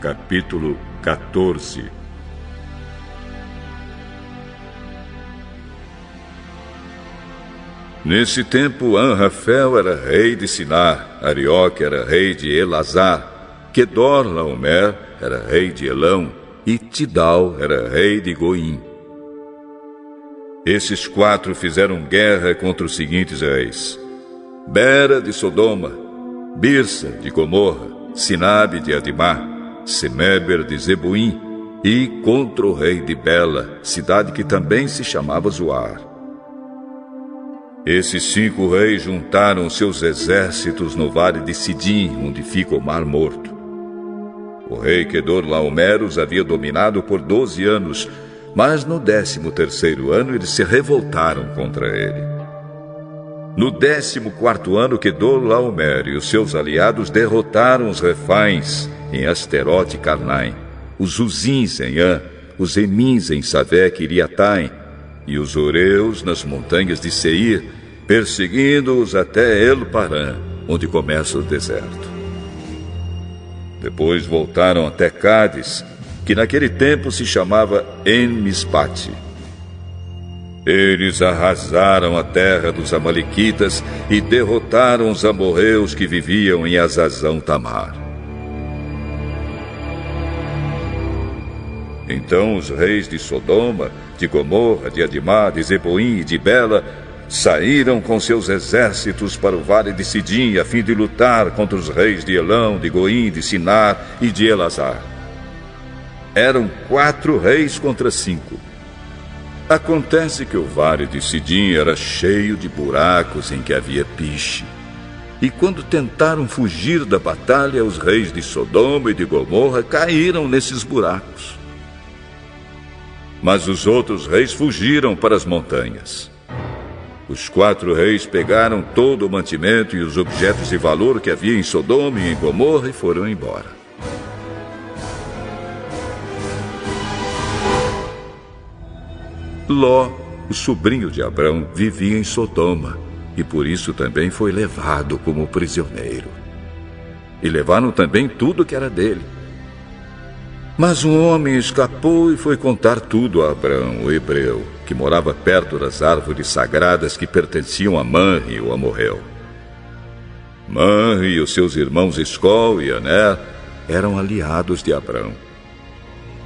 Capítulo 14. Nesse tempo, Anrafel era rei de Sinar, Arioque era rei de Elazar, Quedorlaomer era rei de Elão e Tidal era rei de Goim. Esses 4 fizeram guerra contra os seguintes reis: Bera de Sodoma, Birsa de Gomorra, Sinabe de Adimá, Semeber de Zeboim e contra o rei de Bela, cidade que também se chamava Zoar. Esses 5 reis juntaram seus exércitos no vale de Sidim, onde fica o Mar Morto. O rei Quedorlaomer os havia dominado por 12 anos, mas no 13º ano eles se revoltaram contra ele. No 14º ano, Quedorlaomer e os seus aliados derrotaram os Refains em Asterote e Carnaim, os Uzins em An, os Emins em Savé e Iriataim, e os Oreus nas montanhas de Seir, perseguindo-os até El-Parã, onde começa o deserto. Depois voltaram até Cádiz, que naquele tempo se chamava En-Mispate. Eles arrasaram a terra dos amalequitas e derrotaram os amorreus que viviam em Azazão-Tamar. Então os reis de Sodoma, de Gomorra, de Adimá, de Zeboim e de Bela saíram com seus exércitos para o vale de Sidim a fim de lutar contra os reis de Elão, de Goim, de Sinar e de Elazar. Eram 4 reis contra 5. Acontece que o vale de Sidim era cheio de buracos em que havia piche. E quando tentaram fugir da batalha, os reis de Sodoma e de Gomorra caíram nesses buracos. Mas os outros reis fugiram para as montanhas. Os 4 reis pegaram todo o mantimento e os objetos de valor que havia em Sodoma e em Gomorra e foram embora. Ló, o sobrinho de Abrão, vivia em Sodoma e por isso também foi levado como prisioneiro. E levaram também tudo que era dele. Mas um homem escapou e foi contar tudo a Abrão, o hebreu, que morava perto das árvores sagradas que pertenciam a Manre, o amorreu. Manre e os seus irmãos Escol e Aner eram aliados de Abrão.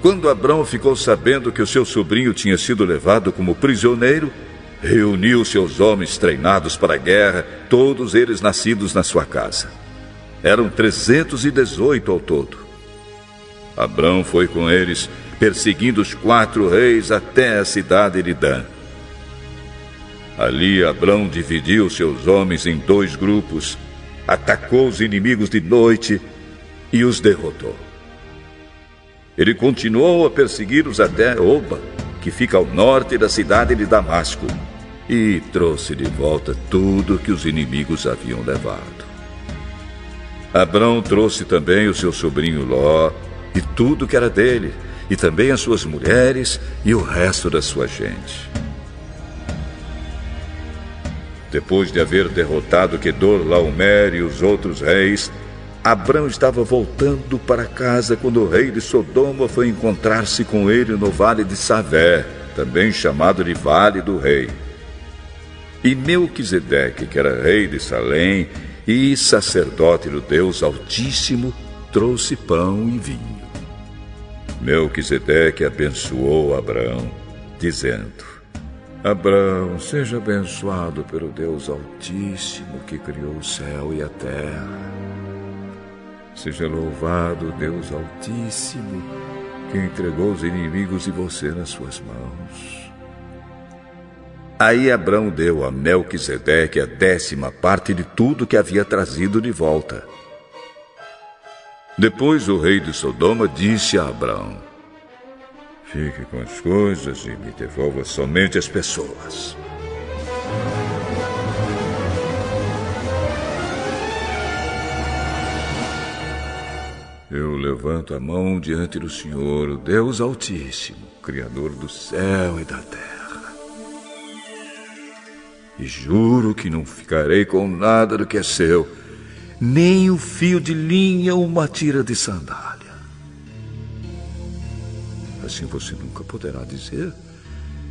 Quando Abrão ficou sabendo que o seu sobrinho tinha sido levado como prisioneiro, reuniu seus homens treinados para a guerra, todos eles nascidos na sua casa. Eram 318 ao todo. Abrão foi com eles, perseguindo os 4 reis até a cidade de Dan. Ali Abrão dividiu seus homens em 2 grupos, atacou os inimigos de noite e os derrotou. Ele continuou a persegui-los até Oba, que fica ao norte da cidade de Damasco, e trouxe de volta tudo que os inimigos haviam levado. Abrão trouxe também o seu sobrinho Ló, e tudo que era dele, e também as suas mulheres e o resto da sua gente. Depois de haver derrotado Quedorlaomer e os outros reis, Abrão estava voltando para casa quando o rei de Sodoma foi encontrar-se com ele no vale de Savé, também chamado de Vale do Rei. E Melquisedeque, que era rei de Salém e sacerdote do Deus Altíssimo, trouxe pão e vinho. Melquisedeque abençoou Abrão, dizendo: Abrão, seja abençoado pelo Deus Altíssimo que criou o céu e a terra. Seja louvado o Deus Altíssimo que entregou os inimigos de você nas suas mãos. Aí Abrão deu a Melquisedeque a 10ª parte de tudo que havia trazido de volta. Depois o rei de Sodoma disse a Abrão: Fique com as coisas e me devolva somente as pessoas. Eu levanto a mão diante do Senhor, o Deus Altíssimo, Criador do céu e da terra. E juro que não ficarei com nada do que é seu, nem o fio de linha ou uma tira de sandália. Assim você nunca poderá dizer: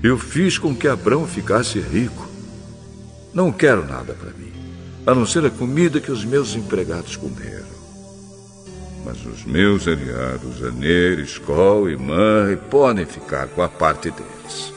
eu fiz com que Abrão ficasse rico. Não quero nada para mim, a não ser a comida que os meus empregados comeram. Mas os meus aliados, Aner, Escol e Manre, podem ficar com a parte deles.